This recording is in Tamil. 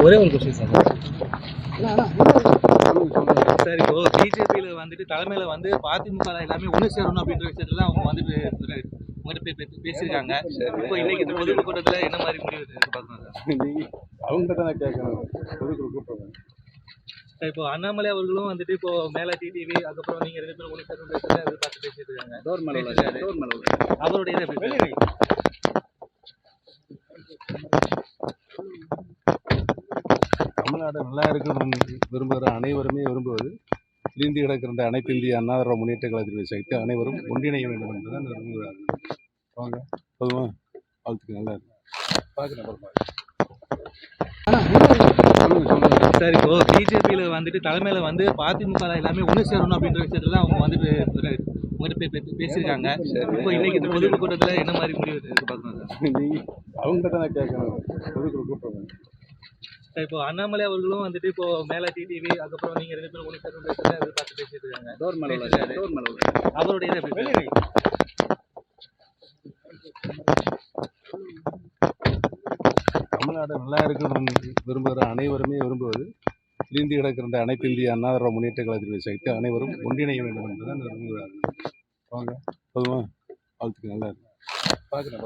ஒரே ஒரு கொஸ்டின் சார். சார் இப்போ பிஜேபியில் வந்துட்டு தலைமையில் வந்து அதிமுக எல்லாமே ஒன்று சேரணும் அப்படின்ற விஷயத்துல அவங்க வந்துட்டு உங்கள்கிட்ட பேசியிருக்காங்க. இப்போ இன்னைக்கு இந்த பொதுக்குழு கூட்டத்தில் என்ன மாதிரி முடிவு எதிர்பார்க்கணும் சார்? அவங்க தான் கேட்கணும். பொதுக்குழு கூட்டம் இப்போ அண்ணாமலை அவர்களும் வந்துட்டு இப்போ மேல டிடிவி அதுக்கப்புறம் நீங்க 2 பேரும் ஒன்று சேரணும் எதிர்பார்த்து பேசிட்டு இருக்காங்க. அவருடைய இதை எப்படி தமிழ்நாடு நல்லா இருக்கணும்னு விரும்புகிற அனைவருமே விரும்புவது பிரிந்து கிடக்கிற இந்த அனைத்து இந்திய அண்ணா திராவிட முன்னேற்ற கழகத்தினுடைய சக்தி அனைவரும் ஒன்றிணைய வேண்டும் என்றுதான் விரும்புகிறார்கள். அவங்க பொதுவாக வாழ்த்துக்கு நல்லா இருக்கு பார்க்குறேன். சார் இப்போ பிஜேபியில் வந்துட்டு தலைமையில் வந்து அதிமுக எல்லாமே ஒன்று சேரணும் அப்படின்ற விஷயத்துல அவங்க வந்துட்டு உங்கள்கிட்ட பேசியிருக்காங்க. இப்போ இன்னைக்கு இந்த பொதுக்குழு கூட்டத்தில் என்ன மாதிரி முடிவு எதிர்பார்க்கணும் சார்? அவங்க தான் கேட்கணும். பொதுக்குழு கூட்டம் இப்போ அண்ணாமலை அவர்களும் வந்துட்டு இப்போ மேல டிடிவி அதுக்கப்புறம் நீங்க 2 பேரும் ஒன்று சேரணும் எதிர்பார்த்து பேசிட்டு இருக்காங்க. அவருடைய இதை எப்படி தமிழ்நாடு நல்லா இருக்கணும்னு விரும்புகிற அனைவருமே விரும்புவது பிரிந்து கிடக்கிற இந்த அனைத்து இந்திய அண்ணா திராவிட முன்னேற்ற கழகத்தினுடைய சக்தி அனைவரும் ஒன்றிணைய வேண்டும் என்றுதான் விரும்புகிறார்கள். அவங்க பொதுவாக வாழ்த்துக்கு நல்லா இருக்கு பார்க்குறேன்.